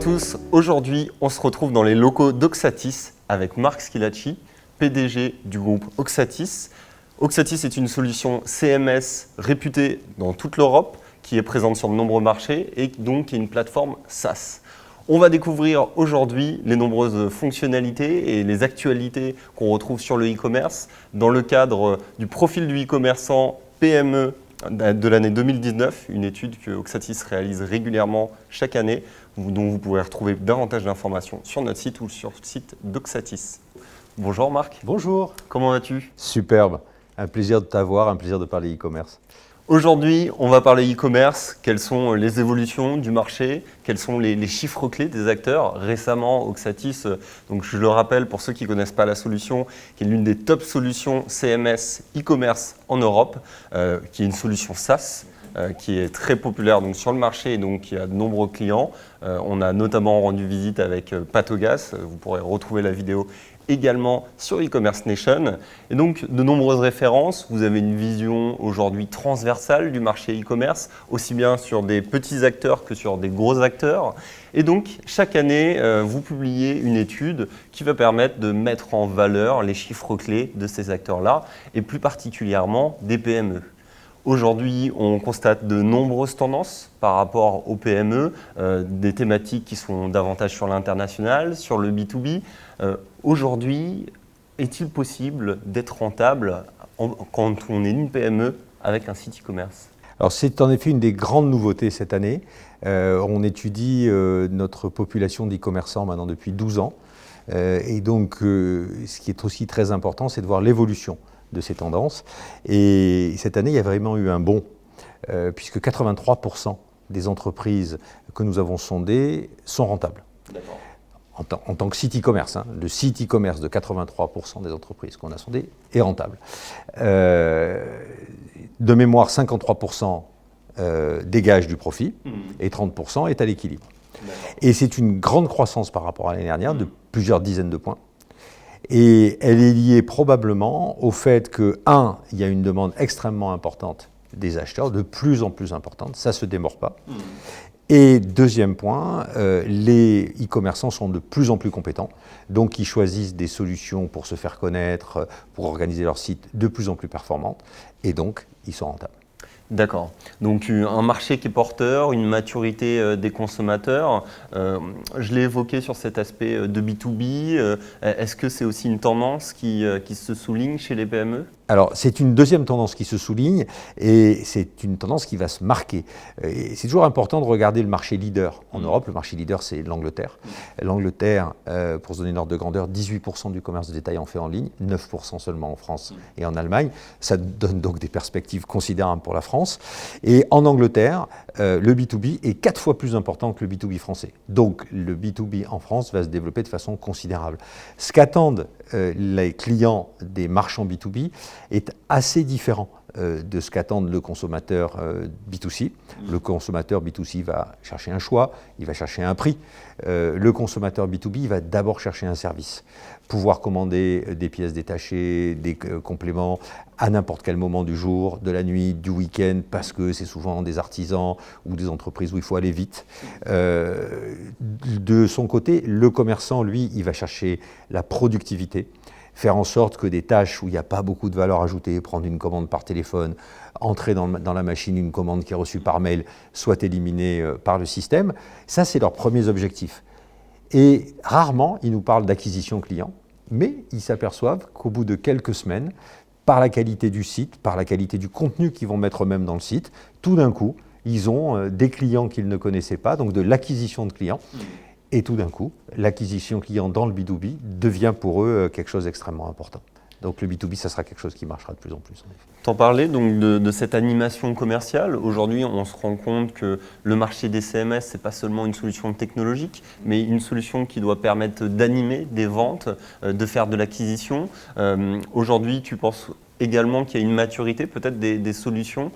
tous, aujourd'hui on se retrouve dans les locaux d'Oxatis avec Marc Schilacci, PDG du groupe Oxatis. Oxatis est une solution CMS réputée dans toute l'Europe, qui est présente sur de nombreux marchés et donc qui est une plateforme SaaS. On va découvrir aujourd'hui les nombreuses fonctionnalités et les actualités qu'on retrouve sur le e-commerce dans le cadre du profil du e-commerçant PME de l'année 2019, une étude que Oxatis réalise régulièrement chaque année, dont vous pourrez retrouver davantage d'informations sur notre site ou sur le site d'Oxatis. Bonjour Marc. Bonjour. Comment vas-tu ? Superbe. Un plaisir de t'avoir, un plaisir de parler e-commerce. Aujourd'hui, on va parler e-commerce. Quelles sont les évolutions du marché? Quels sont les chiffres clés des acteurs? Récemment, Oxatis, donc je le rappelle pour ceux qui ne connaissent pas la solution, qui est l'une des top solutions CMS e-commerce en Europe, qui est une solution SaaS, qui est très populaire donc, sur le marché et donc qui a de nombreux clients. On a notamment rendu visite avec Patogas. Vous pourrez retrouver la vidéo également sur e-commerce nation. Et donc, de nombreuses références. Vous avez une vision aujourd'hui transversale du marché e-commerce, aussi bien sur des petits acteurs que sur des gros acteurs. Et donc, chaque année, vous publiez une étude qui va permettre de mettre en valeur les chiffres clés de ces acteurs-là, et plus particulièrement des PME. Aujourd'hui, on constate de nombreuses tendances par rapport aux PME, des thématiques qui sont davantage sur l'international, sur le B2B. Aujourd'hui, est-il possible d'être rentable quand on est une PME avec un site e-commerce ? Alors c'est en effet une des grandes nouveautés cette année. On étudie notre population d'e-commerçants maintenant depuis 12 ans. Et donc, ce qui est aussi très important, c'est de voir l'évolution de ces tendances. Et cette année, il y a vraiment eu un bond, puisque 83% des entreprises que nous avons sondées sont rentables. D'accord. En tant que site e-commerce, le site e-commerce de 83% des entreprises qu'on a sondées est rentable. De mémoire, 53% dégagent du profit et 30% est à l'équilibre. Et c'est une grande croissance par rapport à l'année dernière de plusieurs dizaines de points. Et elle est liée probablement au fait que, il y a une demande extrêmement importante des acheteurs, de plus en plus importante, ça ne se démord pas. Et deuxième point, les e-commerçants sont de plus en plus compétents, donc ils choisissent des solutions pour se faire connaître, pour organiser leur site de plus en plus performantes, et donc ils sont rentables. D'accord. Donc un marché qui est porteur, une maturité des consommateurs. Je l'ai évoqué sur cet aspect de B2B. Est-ce que c'est aussi une tendance qui se souligne chez les PME ? Alors, c'est une deuxième tendance qui se souligne et c'est une tendance qui va se marquer. Et c'est toujours important de regarder le marché leader en Europe. Le marché leader, c'est l'Angleterre. L'Angleterre, pour se donner une ordre de grandeur, 18% du commerce de détail en fait en ligne, 9% seulement en France et en Allemagne. Ça donne donc des perspectives considérables pour la France. Et en Angleterre, le B2B est 4 fois plus important que le B2B français. Donc, le B2B en France va se développer de façon considérable. Ce qu'attendent les clients des marchands B2B est assez différent de ce qu'attendent le consommateur B2C. Le consommateur B2C va chercher un choix, il va chercher un prix. Le consommateur B2B va d'abord chercher un service. Pouvoir commander des pièces détachées, des compléments à n'importe quel moment du jour, de la nuit, du week-end, parce que c'est souvent des artisans ou des entreprises où il faut aller vite. De son côté, le commerçant, lui, il va chercher la productivité, faire en sorte que des tâches où il n'y a pas beaucoup de valeur ajoutée, prendre une commande par téléphone, entrer dans la machine une commande qui est reçue par mail, soit éliminée par le système. Ça, c'est leurs premiers objectifs. Et rarement, ils nous parlent d'acquisition client, mais ils s'aperçoivent qu'au bout de quelques semaines, par la qualité du site, par la qualité du contenu qu'ils vont mettre eux-mêmes dans le site, tout d'un coup, ils ont des clients qu'ils ne connaissaient pas, donc de l'acquisition de clients. Et tout d'un coup, l'acquisition client dans le B2B devient pour eux quelque chose d'extrêmement important. Donc le B2B, ça sera quelque chose qui marchera de plus en plus. T'en parlais donc de cette animation commerciale. Aujourd'hui, on se rend compte que le marché des CMS, ce n'est pas seulement une solution technologique, mais une solution qui doit permettre d'animer des ventes, de faire de l'acquisition. Aujourd'hui, tu penses également qu'il y a une maturité peut-être des solutions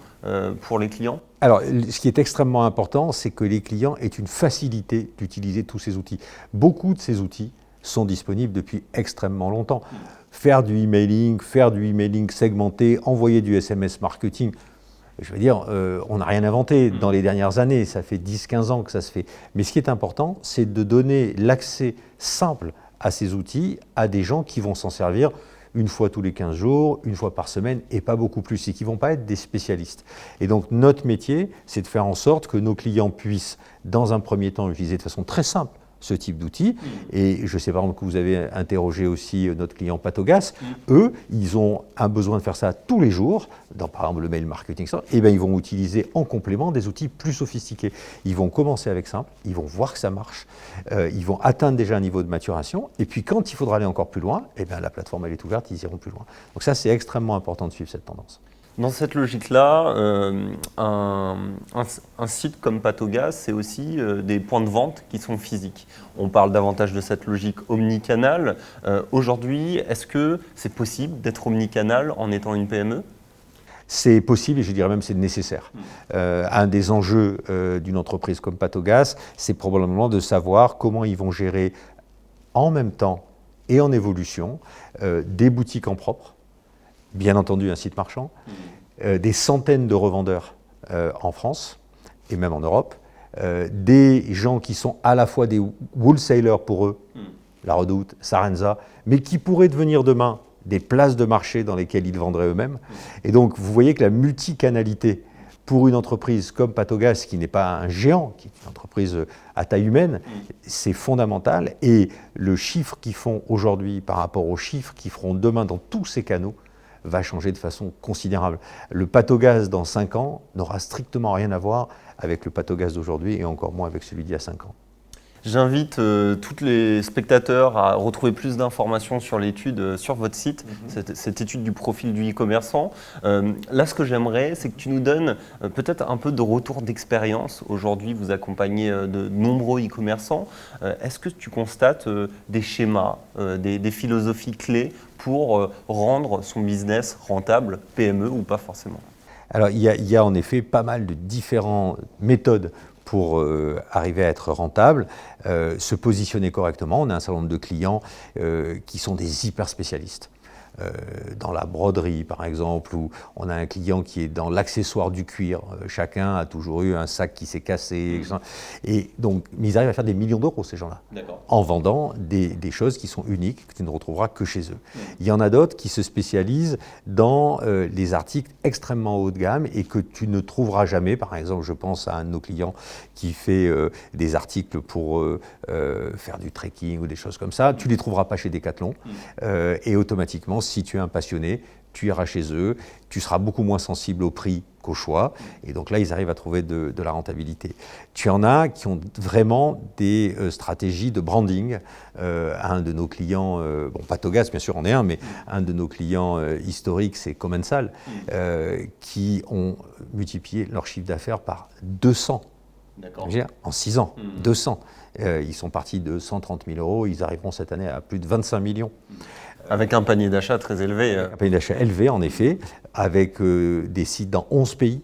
pour les clients ? Alors, ce qui est extrêmement important, c'est que les clients aient une facilité d'utiliser tous ces outils. Beaucoup de ces outils sont disponibles depuis extrêmement longtemps. Faire du emailing segmenté, envoyer du SMS marketing, Je veux dire, on n'a rien inventé dans les dernières années, ça fait 10-15 ans que ça se fait. Mais ce qui est important, c'est de donner l'accès simple à ces outils à des gens qui vont s'en servir une fois tous les 15 jours, une fois par semaine, et pas beaucoup plus, et qui ne vont pas être des spécialistes. Et donc notre métier, c'est de faire en sorte que nos clients puissent, dans un premier temps, utiliser de façon très simple ce type d'outils. Et je sais par exemple que vous avez interrogé aussi notre client Patogas. Eux, ils ont un besoin de faire ça tous les jours, dans par exemple le mail marketing, et bien ils vont utiliser en complément des outils plus sophistiqués. Ils vont commencer avec simple, ils vont voir que ça marche, ils vont atteindre déjà un niveau de maturation, et puis quand il faudra aller encore plus loin, et bien la plateforme elle est ouverte, ils iront plus loin. Donc ça c'est extrêmement important de suivre cette tendance. Dans cette logique-là, un site comme Patogas, c'est aussi des points de vente qui sont physiques. On parle davantage de cette logique omnicanal. Aujourd'hui, est-ce que c'est possible d'être omnicanal en étant une PME ? C'est possible et je dirais même c'est nécessaire. Un des enjeux d'une entreprise comme Patogas, c'est probablement de savoir comment ils vont gérer en même temps et en évolution des boutiques en propre, bien entendu un site marchand, des centaines de revendeurs en France et même en Europe, des gens qui sont à la fois des wholesalers pour eux, La Redoute, Sarenza, mais qui pourraient devenir demain des places de marché dans lesquelles ils vendraient eux-mêmes. Et donc vous voyez que la multicanalité pour une entreprise comme Patogas, qui n'est pas un géant, qui est une entreprise à taille humaine, c'est fondamental. Et le chiffre qu'ils font aujourd'hui par rapport aux chiffres qu'ils feront demain dans tous ces canaux va changer de façon considérable. Le Patogas dans 5 ans n'aura strictement rien à voir avec le Patogas d'aujourd'hui et encore moins avec celui d'il y a 5 ans. J'invite tous les spectateurs à retrouver plus d'informations sur l'étude sur votre site, cette étude du profil du e-commerçant. Là, ce que j'aimerais, c'est que tu nous donnes peut-être un peu de retour d'expérience. Aujourd'hui, vous accompagnez de nombreux e-commerçants. Est-ce que tu constates des schémas, des philosophies clés pour rendre son business rentable, PME ou pas forcément ? Alors, il y a en effet pas mal de différentes méthodes pour arriver à être rentable, se positionner correctement. On a un certain nombre de clients qui sont des hyper spécialistes. Dans la broderie, par exemple, où on a un client qui est dans l'accessoire du cuir. Chacun a toujours eu un sac qui s'est cassé. Et donc, mais ils arrivent à faire des millions d'euros, ces gens-là, en vendant des choses qui sont uniques, que tu ne retrouveras que chez eux. Il y en a d'autres qui se spécialisent dans les articles extrêmement haut de gamme et que tu ne trouveras jamais. Par exemple, je pense à un de nos clients qui fait des articles pour faire du trekking ou des choses comme ça. Tu ne les trouveras pas chez Decathlon. Et automatiquement, si tu es un passionné, tu iras chez eux, tu seras beaucoup moins sensible au prix qu'au choix, et donc là, ils arrivent à trouver de la rentabilité. Tu en as qui ont vraiment des stratégies de branding. Un de nos clients, Patogas, bien sûr, en est un, mais un de nos clients historiques, c'est Commensal, qui ont multiplié leur chiffre d'affaires par 200. En 6 ans, 200. Ils sont partis de 130 000 euros, ils arriveront cette année à plus de 25 millions. Avec un panier d'achat très élevé. Un panier d'achat élevé, en effet, avec des sites dans 11 pays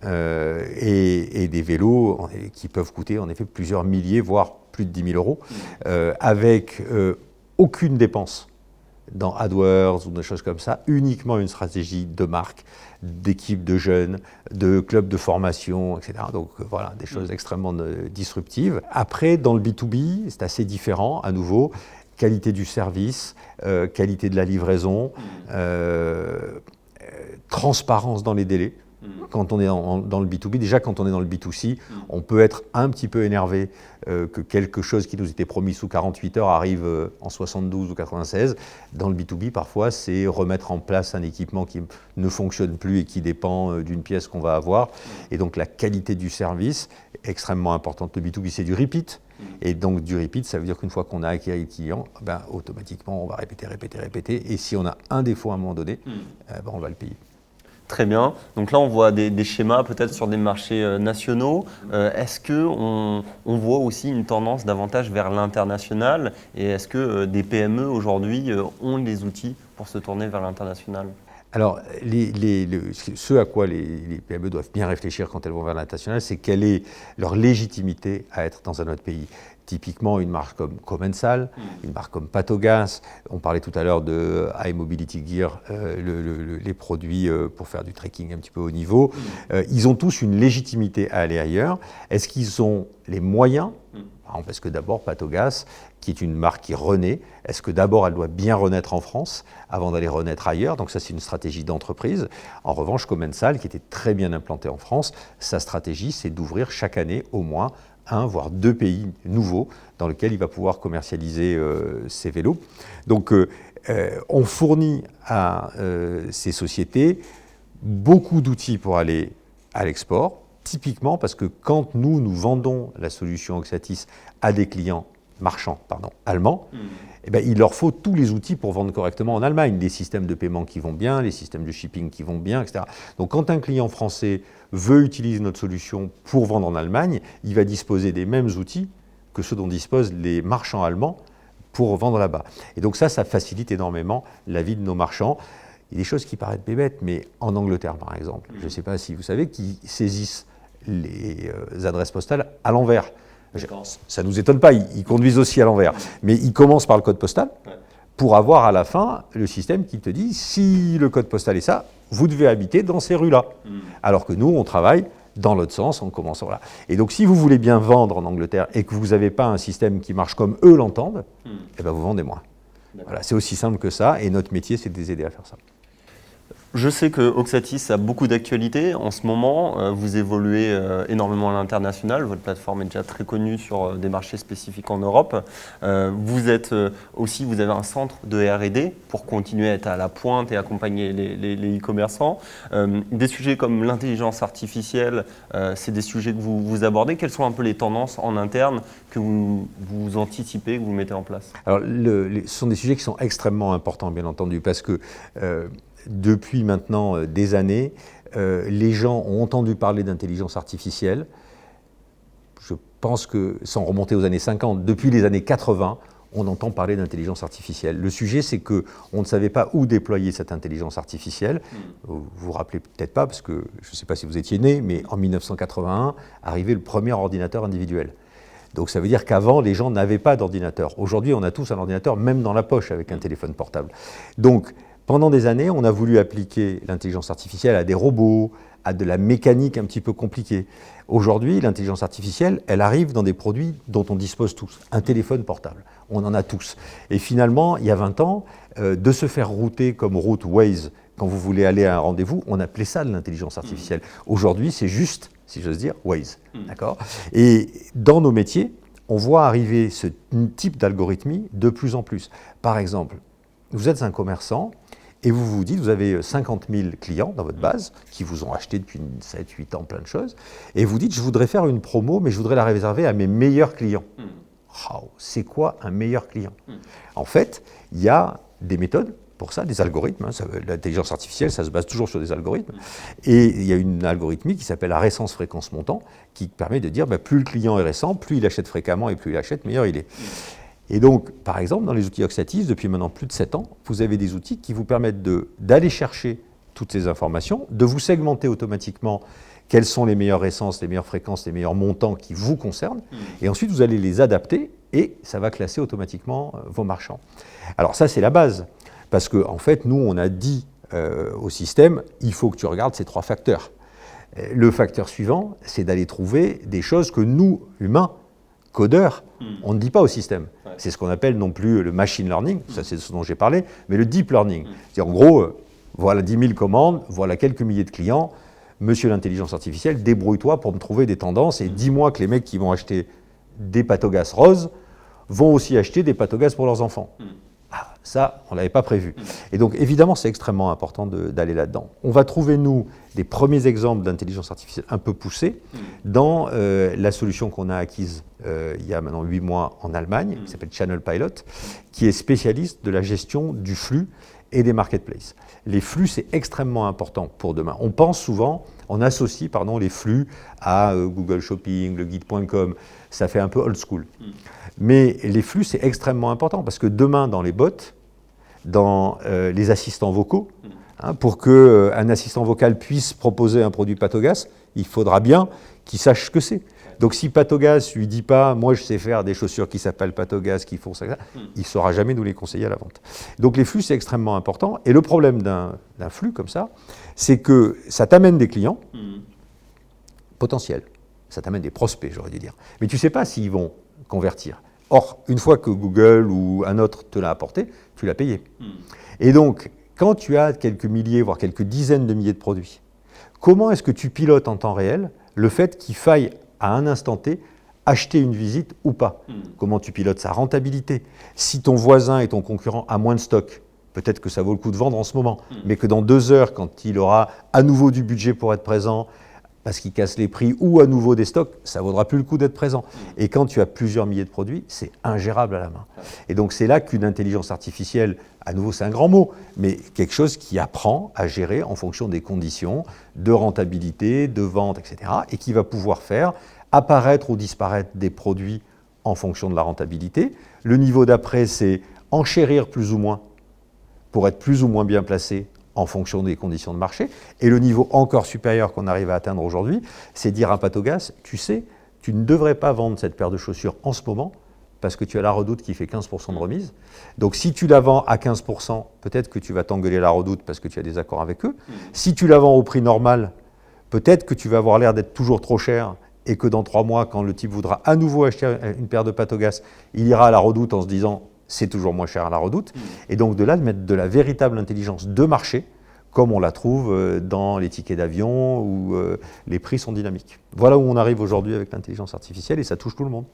et des vélos qui peuvent coûter en effet plusieurs milliers, voire plus de 10 000 euros, avec aucune dépense dans AdWords ou des choses comme ça, uniquement une stratégie de marque, d'équipe de jeunes, de clubs de formation, etc. Donc voilà, des choses extrêmement disruptives. Après, dans le B2B, c'est assez différent, à nouveau. Qualité du service, qualité de la livraison, transparence dans les délais. Quand on est dans le B2B, déjà quand on est dans le B2C, on peut être un petit peu énervé que quelque chose qui nous était promis sous 48 heures arrive en 72 ou 96. Dans le B2B, parfois, c'est remettre en place un équipement qui ne fonctionne plus et qui dépend d'une pièce qu'on va avoir. Et donc la qualité du service est extrêmement importante. Le B2B, c'est du repeat. Et donc du repeat, ça veut dire qu'une fois qu'on a acquis le client, automatiquement, on va répéter. Et si on a un défaut à un moment donné, on va le payer. Très bien. Donc là, on voit des schémas peut-être sur des marchés nationaux. Est-ce qu'on voit aussi une tendance davantage vers l'international? Et est-ce que des PME aujourd'hui ont les outils pour se tourner vers l'international? Alors, ce à quoi les PME doivent bien réfléchir quand elles vont vers l'international, c'est quelle est leur légitimité à être dans un autre pays. Typiquement, une marque comme Commensal, une marque comme Patogas, on parlait tout à l'heure de High Mobility Gear, les produits pour faire du trekking un petit peu haut niveau, ils ont tous une légitimité à aller ailleurs. Est-ce qu'ils ont les moyens? Parce que d'abord, Patogas, qui est une marque qui renaît, est-ce que d'abord elle doit bien renaître en France avant d'aller renaître ailleurs? Donc ça, c'est une stratégie d'entreprise. En revanche, Commensal, qui était très bien implanté en France, sa stratégie, c'est d'ouvrir chaque année au moins 1 voire 2 pays nouveaux dans lesquels il va pouvoir commercialiser ses vélos. Donc on fournit à ces sociétés beaucoup d'outils pour aller à l'export, typiquement parce que quand nous vendons la solution Oxatis à des clients marchands allemands, eh bien, il leur faut tous les outils pour vendre correctement en Allemagne, les systèmes de paiement qui vont bien, les systèmes de shipping qui vont bien, etc. Donc quand un client français veut utiliser notre solution pour vendre en Allemagne, il va disposer des mêmes outils que ceux dont disposent les marchands allemands pour vendre là-bas. Et donc ça facilite énormément la vie de nos marchands. Il y a des choses qui paraissent bébêtes, mais en Angleterre, par exemple, je ne sais pas si vous savez, qu'ils saisissent les adresses postales à l'envers. Ça ne nous étonne pas, ils conduisent aussi à l'envers. Mais ils commencent par le code postal pour avoir à la fin le système qui te dit si le code postal est ça, vous devez habiter dans ces rues-là. Alors que nous, on travaille dans l'autre sens en commençant là. Et donc, si vous voulez bien vendre en Angleterre et que vous n'avez pas un système qui marche comme eux l'entendent, eh ben vous vendez moins. Voilà, c'est aussi simple que ça, et notre métier, c'est de les aider à faire ça. Je sais que Oxatis a beaucoup d'actualités. En ce moment, vous évoluez énormément à l'international. Votre plateforme est déjà très connue sur des marchés spécifiques en Europe. Vous êtes aussi, vous avez un centre de R&D pour continuer à être à la pointe et accompagner les e-commerçants. Des sujets comme l'intelligence artificielle, c'est des sujets que vous abordez. Quelles sont un peu les tendances en interne que vous anticipez, que vous mettez en place? Alors, ce sont des sujets qui sont extrêmement importants, bien entendu, parce que depuis maintenant des années, les gens ont entendu parler d'intelligence artificielle. Je pense que, sans remonter aux années 50, depuis les années 80, on entend parler d'intelligence artificielle. Le sujet, c'est qu'on ne savait pas où déployer cette intelligence artificielle. Vous vous rappelez peut-être pas, parce que je ne sais pas si vous étiez né, mais en 1981, arrivait le premier ordinateur individuel. Donc ça veut dire qu'avant, les gens n'avaient pas d'ordinateur. Aujourd'hui, on a tous un ordinateur, même dans la poche, avec un téléphone portable. Donc, pendant des années, on a voulu appliquer l'intelligence artificielle à des robots, à de la mécanique un petit peu compliquée. Aujourd'hui, l'intelligence artificielle, elle arrive dans des produits dont on dispose tous. Un téléphone portable, on en a tous. Et finalement, il y a 20 ans, de se faire router comme route Waze, quand vous voulez aller à un rendez-vous, on appelait ça de l'intelligence artificielle. Aujourd'hui, c'est juste, si j'ose dire, Waze. D'accord ? Et dans nos métiers, on voit arriver ce type d'algorithmie de plus en plus. Par exemple, vous êtes un commerçant, et vous vous dites, vous avez 50 000 clients dans votre base qui vous ont acheté depuis 7-8 ans plein de choses, et vous dites, je voudrais faire une promo, mais je voudrais la réserver à mes meilleurs clients. Oh, c'est quoi un meilleur client? En fait, il y a des méthodes pour ça, des algorithmes. L'intelligence artificielle, ça se base toujours sur des algorithmes. Et il y a une algorithmie qui s'appelle la récence-fréquence-montant, qui permet de dire, plus le client est récent, plus il achète fréquemment, et plus il achète, meilleur il est. Et donc, par exemple, dans les outils Oxatis, depuis maintenant plus de 7 ans, vous avez des outils qui vous permettent d'aller chercher toutes ces informations, de vous segmenter automatiquement quelles sont les meilleures essences, les meilleures fréquences, les meilleurs montants qui vous concernent, et ensuite vous allez les adapter, et ça va classer automatiquement vos marchands. Alors ça, c'est la base, parce qu'en fait, nous, on a dit au système, il faut que tu regardes ces 3 facteurs. Le facteur suivant, c'est d'aller trouver des choses que nous, humains, codeurs, on ne dit pas au système. C'est ce qu'on appelle non plus le machine learning, ça c'est ce dont j'ai parlé, mais le deep learning. C'est-à-dire en gros, voilà 10 000 commandes, voilà quelques milliers de clients, monsieur l'intelligence artificielle, débrouille-toi pour me trouver des tendances et dis-moi que les mecs qui vont acheter des Patogas roses vont aussi acheter des Patogas pour leurs enfants. Ah, ça, on ne l'avait pas prévu. Et donc, évidemment, c'est extrêmement important d'aller là-dedans. On va trouver, nous, des premiers exemples d'intelligence artificielle un peu poussés dans la solution qu'on a acquise il y a maintenant 8 mois en Allemagne, qui s'appelle Channel Pilot, qui est spécialiste de la gestion du flux et des marketplaces. Les flux, c'est extrêmement important pour demain. On pense souvent, on associe les flux à Google Shopping, le guide.com, ça fait un peu old school. Mais les flux, c'est extrêmement important parce que demain, dans les bots, dans les assistants vocaux, pour qu'un assistant vocal puisse proposer un produit Patogas, il faudra bien qu'il sache ce que c'est. Donc si Patogas lui dit pas, moi je sais faire des chaussures qui s'appellent Patogas, qui font ça, il ne saura jamais nous les conseiller à la vente. Donc les flux, c'est extrêmement important. Et le problème d'un flux comme ça, c'est que ça t'amène des clients potentiels. Ça t'amène des prospects, j'aurais dû dire. Mais tu ne sais pas s'ils vont convertir. Or, une fois que Google ou un autre te l'a apporté, tu l'as payé. Et donc, quand tu as quelques milliers, voire quelques dizaines de milliers de produits, comment est-ce que tu pilotes en temps réel le fait qu'il faille, à un instant T, acheter une visite ou pas? Comment tu pilotes sa rentabilité? Si ton voisin et ton concurrent a moins de stock, peut-être que ça vaut le coup de vendre en ce moment, mais que dans 2 heures, quand il aura à nouveau du budget pour être présent, parce qu'il casse les prix ou à nouveau des stocks, ça ne vaudra plus le coup d'être présent. Et quand tu as plusieurs milliers de produits, c'est ingérable à la main. Et donc c'est là qu'une intelligence artificielle, à nouveau c'est un grand mot, mais quelque chose qui apprend à gérer en fonction des conditions de rentabilité, de vente, etc. et qui va pouvoir faire apparaître ou disparaître des produits en fonction de la rentabilité. Le niveau d'après, c'est enchérir plus ou moins pour être plus ou moins bien placé en fonction des conditions de marché. Et le niveau encore supérieur qu'on arrive à atteindre aujourd'hui, c'est dire à Patogas, tu sais, tu ne devrais pas vendre cette paire de chaussures en ce moment parce que tu as la Redoute qui fait 15% de remise. Donc si tu la vends à 15%, peut-être que tu vas t'engueuler la Redoute parce que tu as des accords avec eux. Si tu la vends au prix normal, peut-être que tu vas avoir l'air d'être toujours trop cher et que dans 3 mois, quand le type voudra à nouveau acheter une paire de Patogas, il ira à la Redoute en se disant c'est toujours moins cher à la Redoute. Et donc de là, de mettre de la véritable intelligence de marché, comme on la trouve dans les tickets d'avion où les prix sont dynamiques. Voilà où on arrive aujourd'hui avec l'intelligence artificielle et ça touche tout le monde.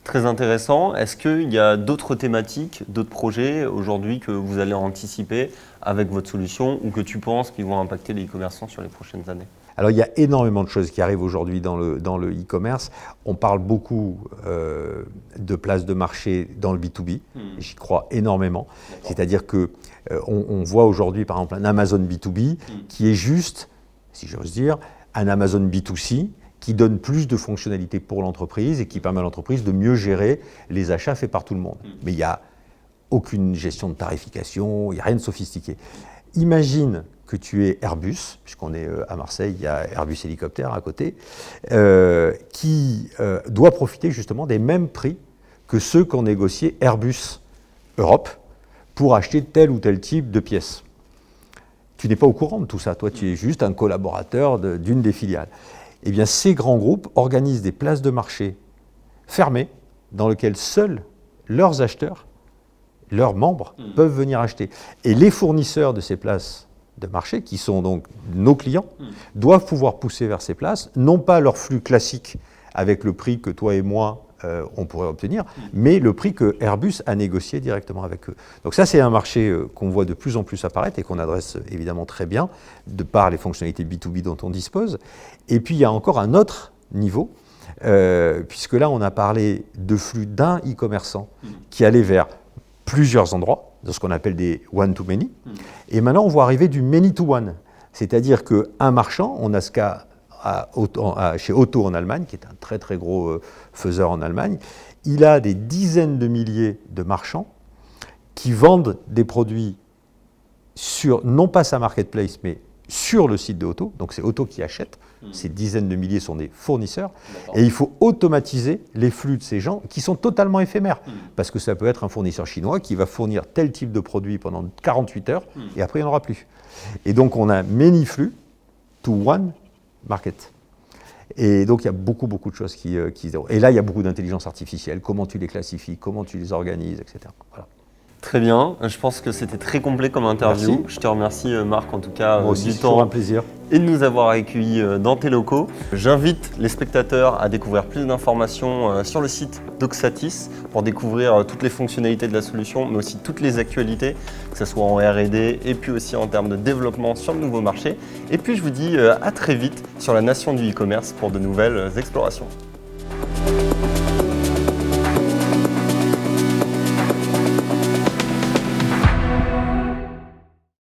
Très intéressant. Est-ce qu'il y a d'autres thématiques, d'autres projets aujourd'hui que vous allez anticiper avec votre solution ou que tu penses qu'ils vont impacter les e-commerçants sur les prochaines années? Alors il y a énormément de choses qui arrivent aujourd'hui dans le e-commerce. On parle beaucoup de places de marché dans le B2B, et j'y crois énormément. C'est-à-dire que on voit aujourd'hui par exemple un Amazon B2B qui est juste, si j'ose dire, un Amazon B2C qui donne plus de fonctionnalités pour l'entreprise et qui permet à l'entreprise de mieux gérer les achats faits par tout le monde. Mais il n'y a aucune gestion de tarification, il n'y a rien de sophistiqué. Imagine que tu es Airbus, puisqu'on est à Marseille, il y a Airbus Hélicoptère à côté, qui doit profiter justement des mêmes prix que ceux qu'ont négocié Airbus Europe pour acheter tel ou tel type de pièces. Tu n'es pas au courant de tout ça, toi tu es juste un collaborateur d'une des filiales. Eh bien ces grands groupes organisent des places de marché fermées dans lesquelles seuls leurs acheteurs, leurs membres, peuvent venir acheter. Et les fournisseurs de ces places de marché, qui sont donc nos clients, doivent pouvoir pousser vers ces places, non pas leur flux classique avec le prix que toi et moi on pourrait obtenir, mais le prix que Airbus a négocié directement avec eux. Donc ça, c'est un marché qu'on voit de plus en plus apparaître et qu'on adresse évidemment très bien, de par les fonctionnalités B2B dont on dispose. Et puis, il y a encore un autre niveau, puisque là, on a parlé de flux d'un e-commerçant qui allait vers plusieurs endroits, de ce qu'on appelle des one-to-many. Et maintenant, on voit arriver du many-to-one. C'est-à-dire qu'un marchand, on a ce cas chez Otto en Allemagne, qui est un très très gros faiseur en Allemagne, il a des dizaines de milliers de marchands qui vendent des produits sur, non pas sa marketplace, mais sur le site de Otto. Donc c'est Otto qui achète. Ces dizaines de milliers sont des fournisseurs. Et il faut automatiser les flux de ces gens qui sont totalement éphémères. Parce que ça peut être un fournisseur chinois qui va fournir tel type de produit pendant 48 heures et après il n'y en aura plus. Et donc on a many flux to one market. Et donc il y a beaucoup de choses qui... Et là il y a beaucoup d'intelligence artificielle. Comment tu les classifies, comment tu les organises, etc. Voilà. Très bien, je pense que c'était très complet comme interview. Merci. Je te remercie Marc en tout cas Moi aussi, du c'est toujours temps un plaisir. et de nous avoir accueillis dans tes locaux. J'invite les spectateurs à découvrir plus d'informations sur le site d'Oxatis pour découvrir toutes les fonctionnalités de la solution, mais aussi toutes les actualités, que ce soit en R&D et puis aussi en termes de développement sur le nouveau marché. Et puis je vous dis à très vite sur la nation du e-commerce pour de nouvelles explorations.